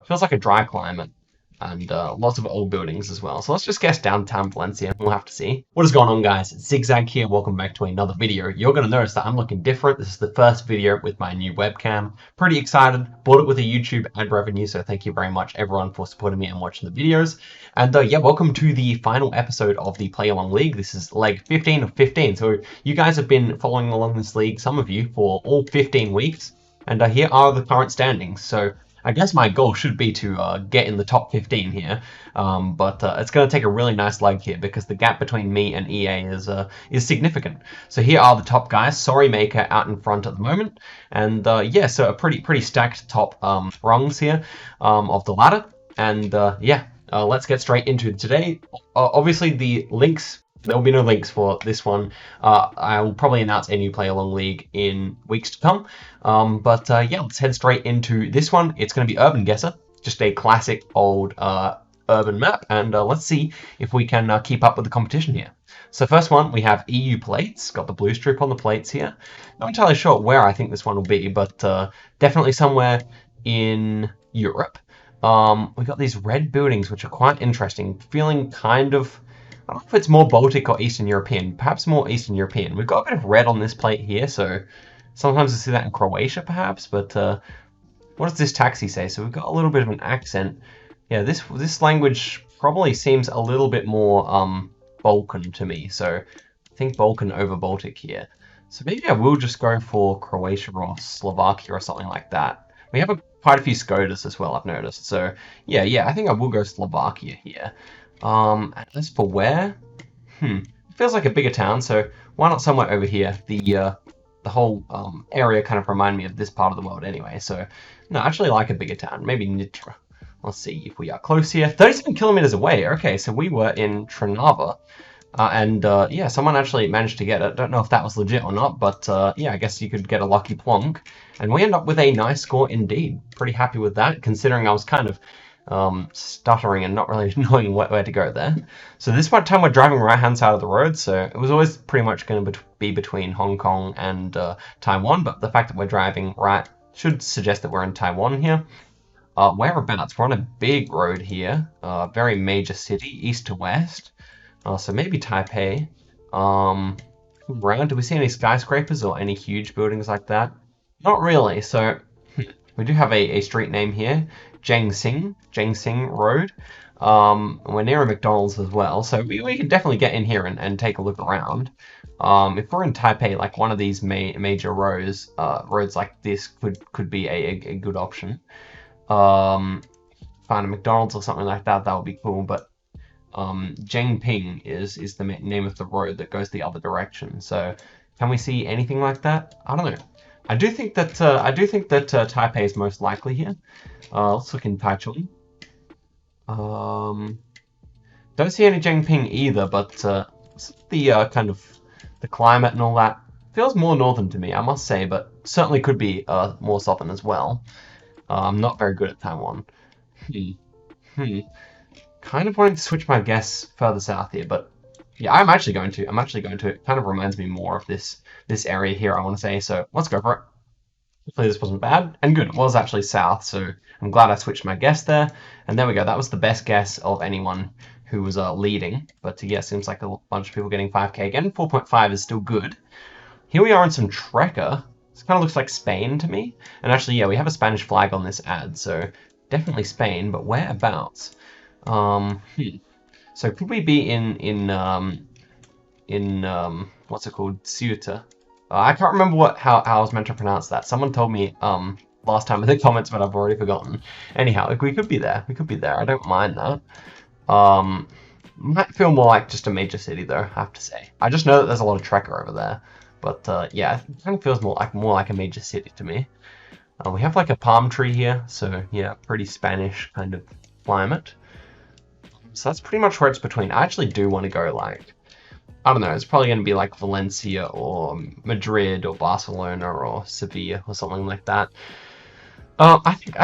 Feels like a dry climate. And lots of old buildings as well. So let's just guess downtown Valencia. We'll have to see. What is going on, guys? It's Zigzag here. Welcome back to another video. You're going to notice that I'm looking different. This is the first video with my new webcam. Pretty excited. Bought it with a YouTube ad revenue, so thank you very much, everyone, for supporting me and watching the videos. And yeah, welcome to the final episode of the Play Along League. This is leg 15 of 15. So you guys have been following along this league, some of you, for all 15 weeks. And here are the current standings. So I guess my goal should be to get in the top 15 here, but it's going to take a really nice leg here because the gap between me and EA is significant. So here are the top guys. Sorry Maker out in front at the moment, and yeah, so a pretty stacked top rungs here of the ladder, and yeah, let's get straight into it today. Obviously, the links. There will be no links for this one. I will probably announce a new Play Along League in weeks to come. But yeah, let's head straight into this one. It's going to be Urban-Guessr, just a classic old urban map. And let's see if we can keep up with the competition here. So first one, we have EU plates. Got the blue strip on the plates here. Not entirely sure where I think this one will be, but definitely somewhere in Europe. We got these red buildings, which are quite interesting. Feeling kind of... I don't know if it's more Baltic or Eastern European, perhaps more Eastern European. We've got a bit of red on this plate here, so sometimes I see that in Croatia perhaps, but what does this taxi say? So we've got a little bit of an accent. Yeah, this language probably seems a little bit more Balkan to me, so I think Balkan over Baltic here. So maybe I will just go for Croatia or Slovakia or something like that. We have quite a few Skodas as well, I've noticed, so yeah, I think I will go Slovakia here. As for where? Feels like a bigger town, so why not somewhere over here? The whole area kind of remind me of this part of the world anyway, so no, I actually like a bigger town. Maybe Nitra. Let's see if we are close here. 37 kilometers away. Okay, so we were in Trnava, and yeah, someone actually managed to get it. Don't know if that was legit or not, but yeah, I guess you could get a lucky plonk, and we end up with a nice score indeed. Pretty happy with that, considering I was kind of stuttering and not really knowing where to go there. So this time we're driving right hand side of the road, so it was always pretty much going to be between Hong Kong and Taiwan, but the fact that we're driving right should suggest that we're in Taiwan here. Whereabouts? We're on a big road here, very major city, east to west, so maybe Taipei. Around, do we see any skyscrapers or any huge buildings like that? Not really, so we do have a street name here, Jiangxing Road. We're near a McDonald's as well, so we can definitely get in here and take a look around. If we're in Taipei, like one of these major roads like this could be a good option. Find a McDonald's or something like that, that would be cool, but Jiangping is the name of the road that goes the other direction. So can we see anything like that? I don't know. I do think that Taipei is most likely here. Let's look in Taichung. Don't see any Jiangping either, but the kind of the climate and all that feels more northern to me, I must say, but certainly could be more southern as well. I'm not very good at Taiwan. Kind of wanting to switch my guess further south here, but yeah, I'm actually going to. It kind of reminds me more of this area here, I want to say, so let's go for it. Hopefully this wasn't bad, and good, it was actually south, so I'm glad I switched my guess there. And there we go, that was the best guess of anyone who was leading, but yeah, seems like a bunch of people getting 5k again. 4.5 is still good. Here we are in some Trekker. This kind of looks like Spain to me, and actually, yeah, we have a Spanish flag on this ad, so definitely Spain, but whereabouts? So could we be in what's it called, Ceuta? I can't remember how I was meant to pronounce that. Someone told me last time in the comments, but I've already forgotten. Anyhow, we could be there. I don't mind that. Might feel more like just a major city though, I have to say. I just know that there's a lot of Trekker over there, but yeah, it kind of feels more like a major city to me. We have like a palm tree here, so yeah, pretty Spanish kind of climate. So that's pretty much where it's between. I actually do want to go like, I don't know, it's probably going to be like Valencia or Madrid or Barcelona or Sevilla or something like that. I think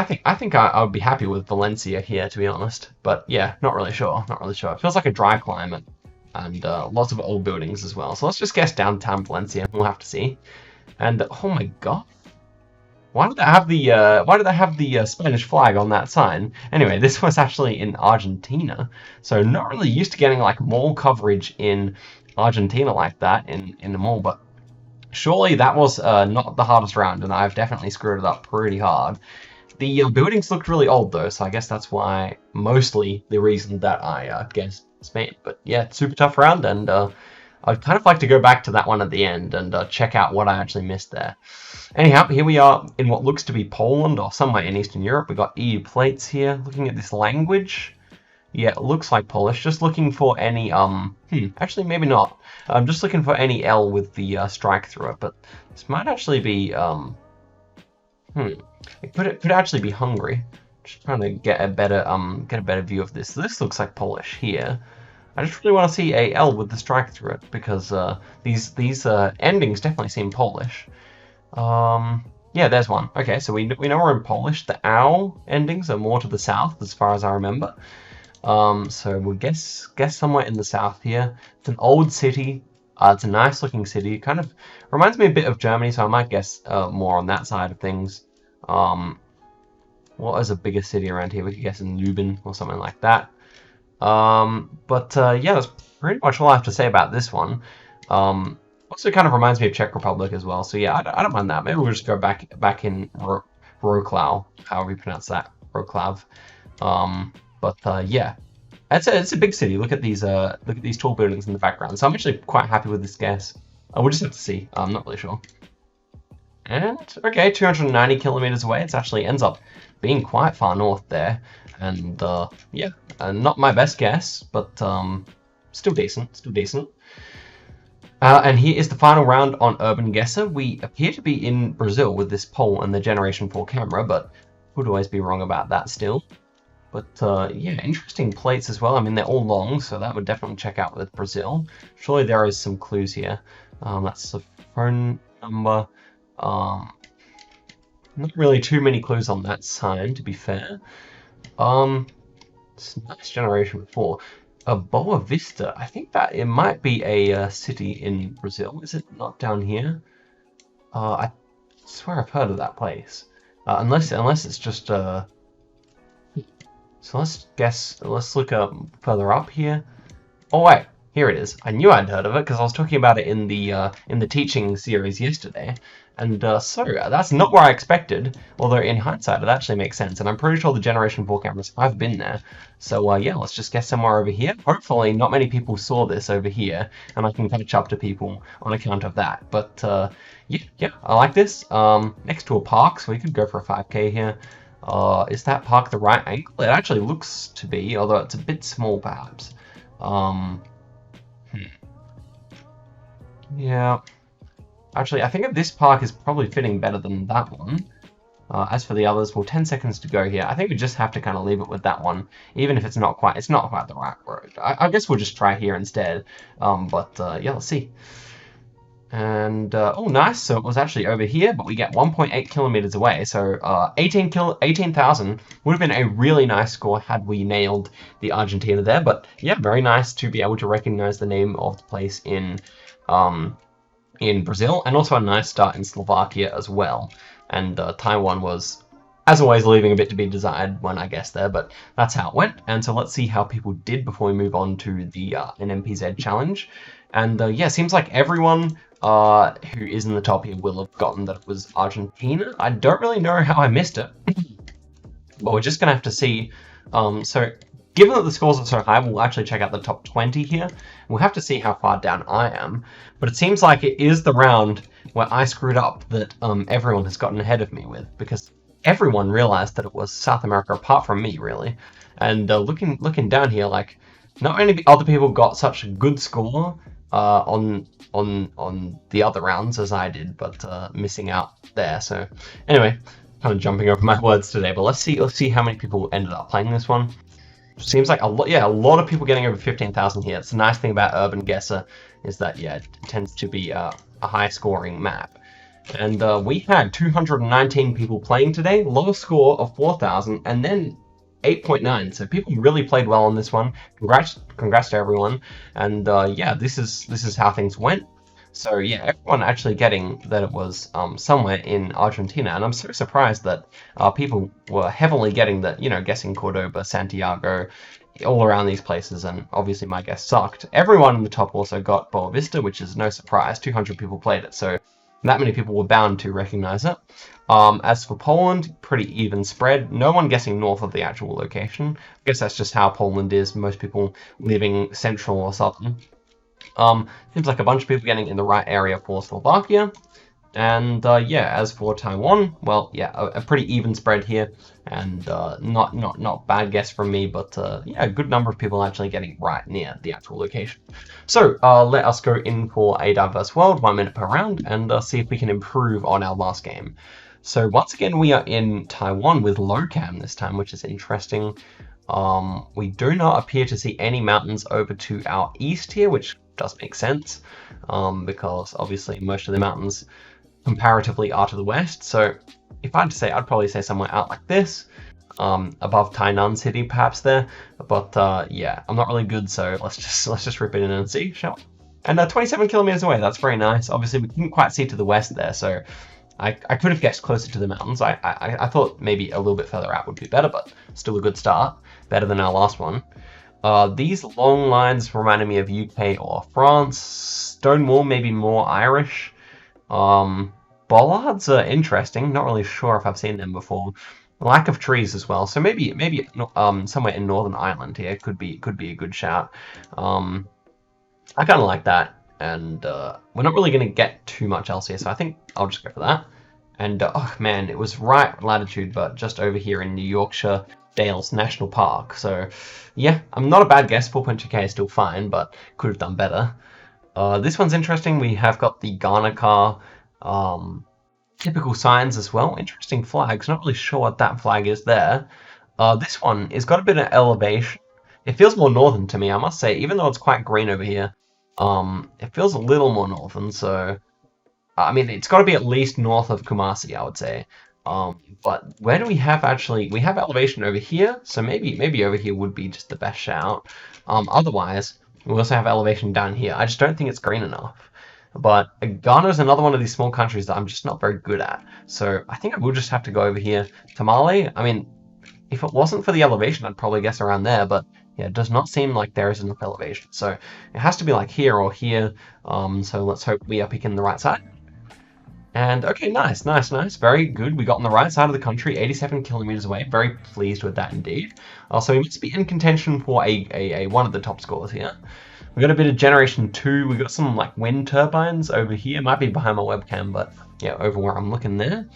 I would be happy with Valencia here, to be honest. But yeah, not really sure. It feels like a dry climate and lots of old buildings as well. So let's just guess downtown Valencia. We'll have to see. And oh my god, Why did they have the Spanish flag on that sign? Anyway, this was actually in Argentina, so not really used to getting like mall coverage in Argentina like that in the mall, but surely that was not the hardest round, and I've definitely screwed it up pretty hard. The buildings looked really old though, so I guess that's why mostly the reason that I guessed Spain. But yeah, super tough round, and I'd kind of like to go back to that one at the end and check out what I actually missed there. Anyhow, here we are in what looks to be Poland or somewhere in Eastern Europe. We've got EU plates here. Looking at this language, yeah, it looks like Polish. Just looking for any, actually maybe not. I'm just looking for any L with the strike through it, but this might actually be, it could actually be Hungary. Just trying to get a better view of this. This looks like Polish here. I just really want to see a L with the strike through it because these endings definitely seem Polish. Yeah, there's one. Okay, so we know we're in Polish. The ow endings are more to the south, as far as I remember. So we'll guess somewhere in the south here. It's an old city. It's a nice looking city. Kind of reminds me a bit of Germany, so I might guess more on that side of things. What is a bigger city around here? We could guess in Lubin or something like that. Yeah, that's pretty much all I have to say about this one. Also kind of reminds me of Czech Republic as well. So yeah, I don't mind that. Maybe we'll just go back in Wrocław, however you pronounce that, Wrocław. Yeah, it's a big city. Look at these tall buildings in the background. So I'm actually quite happy with this guess. We'll just have to see. I'm not really sure. And okay, 290 kilometers away. It actually ends up being quite far north there. And yeah, not my best guess, but still decent. And here is the final round on Urban Guesser. We appear to be in Brazil with this pole and the Generation 4 camera, but would always be wrong about that still. But yeah, interesting plates as well. I mean, they're all long, so that would definitely check out with Brazil. Surely there is some clues here. That's the phone number. Not really too many clues on that sign, to be fair. It's nice Generation 4. Boa Vista. I think that it might be a city in Brazil. Is it not down here? I swear I've heard of that place. Unless it's just So let's look up further up here. Oh wait, here it is. I knew I'd heard of it because I was talking about it in the teaching series yesterday. And so that's not where I expected, although in hindsight it actually makes sense, and I'm pretty sure the Generation 4 cameras have been there. So yeah, let's just guess somewhere over here. Hopefully not many people saw this over here, and I can catch up to people on account of that. But yeah, I like this. Next to a park, so we could go for a 5K here. Is that park the right angle? It actually looks to be, although it's a bit small perhaps. Yeah. Actually, I think this park is probably fitting better than that one. As for the others, well, 10 seconds to go here. I think we just have to kind of leave it with that one, even if it's not quite the right road. I guess we'll just try here instead. Yeah, let's see. And oh, nice. So it was actually over here, but we get 1.8 kilometers away. So 18,000 would have been a really nice score had we nailed the Argentina there. But yeah, very nice to be able to recognize the name of the place in Brazil, and also a nice start in Slovakia as well. And Taiwan was, as always, leaving a bit to be desired when I guessed there, but that's how it went. And so let's see how people did before we move on to the NMPZ challenge. And yeah, seems like everyone who is in the top here will have gotten that it was Argentina. I don't really know how I missed it, but we're just gonna have to see. So given that the scores are so high, we'll actually check out the top 20 here. We'll have to see how far down I am. But it seems like it is the round where I screwed up that everyone has gotten ahead of me with, because everyone realized that it was South America apart from me, really. And looking down here, like, not only other people got such a good score on the other rounds as I did, but missing out there. So anyway, kind of jumping over my words today, but let's see how many people ended up playing this one. Seems like a lot of people getting over 15,000 here. It's the nice thing about Urban Guesser is that, yeah, it tends to be a high scoring map. And we had 219 people playing today, lowest score of 4,000, and then 8.9. So people really played well on this one. Congrats to everyone. And yeah, this is how things went. So yeah, everyone actually getting that it was somewhere in Argentina, and I'm so surprised that people were heavily getting that, you know, guessing Cordoba, Santiago, all around these places, and obviously my guess sucked. Everyone in the top also got Boa Vista, which is no surprise. 200 people played it, so that many people were bound to recognize it. As for Poland, pretty even spread. No one guessing north of the actual location. I guess that's just how Poland is. Most people living central or southern. Seems like a bunch of people getting in the right area for Slovakia. And yeah, as for Taiwan, well, yeah, a pretty even spread here, and not bad guess from me, but yeah, a good number of people actually getting right near the actual location. So let us go in for a diverse world, 1 minute per round, and see if we can improve on our last game. So once again, we are in Taiwan with low cam this time, which is interesting. We do not appear to see any mountains over to our east here, which does make sense, because obviously most of the mountains comparatively are to the west. So if I had to say, I'd probably say somewhere out like this, above Tainan City, perhaps there. But yeah, I'm not really good, so let's just rip it in and see, shall we? And 27 kilometers away, that's very nice. Obviously, we couldn't quite see to the west there, so I could have guessed closer to the mountains. I thought maybe a little bit further out would be better, but still a good start. Better than our last one. These long lines reminded me of UK or France. Stonewall, maybe more Irish. Bollards are interesting. Not really sure if I've seen them before. Lack of trees as well. So maybe somewhere in Northern Ireland here could be a good shout. I kind of like that, and we're not really going to get too much else here, so I think I'll just go for that. And oh man, it was right latitude, but just over here in New Yorkshire Dales National Park. So yeah, I'm not a bad guess. 4.2k is still fine, but could have done better. This one's interesting. We have got the Ghana car, typical signs as well. Interesting flags. Not really sure what that flag is there. This one has got a bit of elevation. It feels more northern to me, I must say, even though it's quite green over here. It feels a little more northern, so I mean, it's got to be at least north of Kumasi, I would say. But where do we have actually? We have elevation over here, so maybe over here would be just the best shout. Otherwise, we also have elevation down here. I just don't think it's green enough. But Ghana is another one of these small countries that I'm just not very good at. So I think I will just have to go over here. Tamale, I mean, if it wasn't for the elevation, I'd probably guess around there, but yeah, it does not seem like there is enough elevation. So it has to be like here or here. So let's hope we are picking the right side. And okay, nice. Very good. We got on the right side of the country, 87 kilometers away. Very pleased with that indeed. So we must be in contention for a one of the top scores here. We got a bit of Generation 2. We got some like wind turbines over here. Might be behind my webcam, but yeah, over where I'm looking there.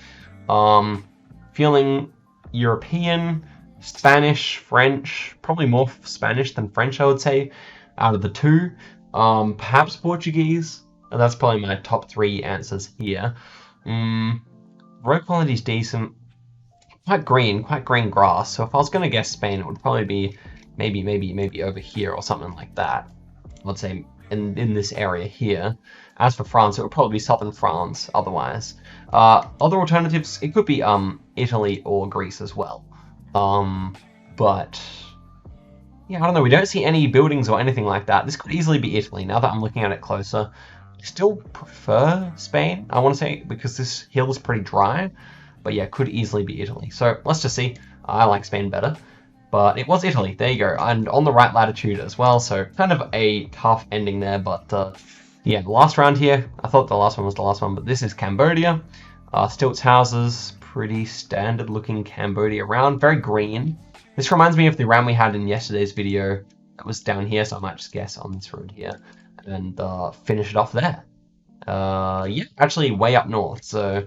Feeling European, Spanish, French, probably more Spanish than French, I would say, out of the two. Perhaps Portuguese. And that's probably my top 3 answers here. Road quality is decent. Quite green grass. So if I was going to guess Spain, it would probably be maybe over here or something like that. Let's say in this area here. As for France, it would probably be southern France otherwise. Other alternatives, it could be Italy or Greece as well. But yeah, I don't know. We don't see any buildings or anything like that. This could easily be Italy now that I'm looking at it closer. I still prefer Spain, I want to say, because this hill is pretty dry. But yeah, could easily be Italy. So let's just see. I like Spain better. But it was Italy. There you go. And on the right latitude as well. So kind of a tough ending there. But yeah, the last round here. I thought the last one was the last one. But this is Cambodia. Stilts houses. Pretty standard looking Cambodia round. Very green. This reminds me of the round we had in yesterday's video. That was down here. So I might just guess on this road here. And finish it off there. Yeah, actually way up north. So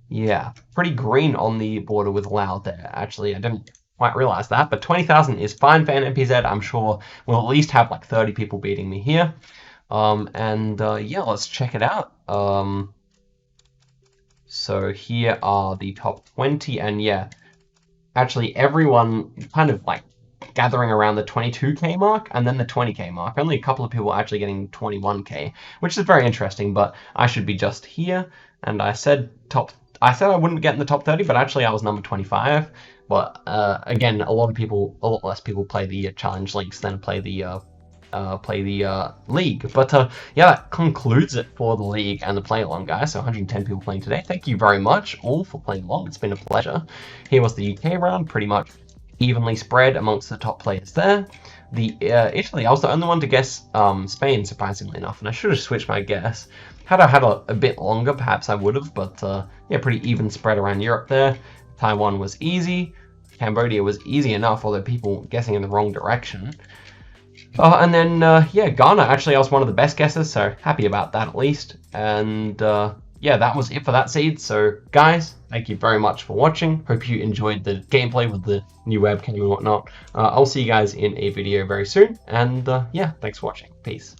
yeah, pretty green on the border with Laos there. Actually, I didn't quite realize that, but 20,000 is fine for an NPZ. I'm sure we'll at least have like 30 people beating me here. Yeah, let's check it out. So here are the top 20, and yeah, actually everyone kind of like gathering around the 22k mark and then the 20k mark. Only a couple of people actually getting 21k, which is very interesting, but I should be just here. And I said I wouldn't get in the top 30, but actually I was number 25. But again, a lot less people play the challenge links than play the play the league. But yeah, that concludes it for the league and the play along, guys. So 110 people playing today. Thank you very much all for playing along. It's been a pleasure. Here was the UK round, pretty much evenly spread amongst the top players there. The Italy, I was the only one to guess Spain, surprisingly enough, and I should have switched my guess. Had I had a bit longer, perhaps I would have, but yeah, pretty even spread around Europe there. Taiwan was easy. Cambodia was easy enough, although people guessing in the wrong direction. And then, yeah, Ghana, actually, I was one of the best guesses, so happy about that at least. And yeah, that was it for that seed. So, guys, thank you very much for watching. Hope you enjoyed the gameplay with the new webcam and whatnot. I'll see you guys in a video very soon. And yeah, thanks for watching. Peace.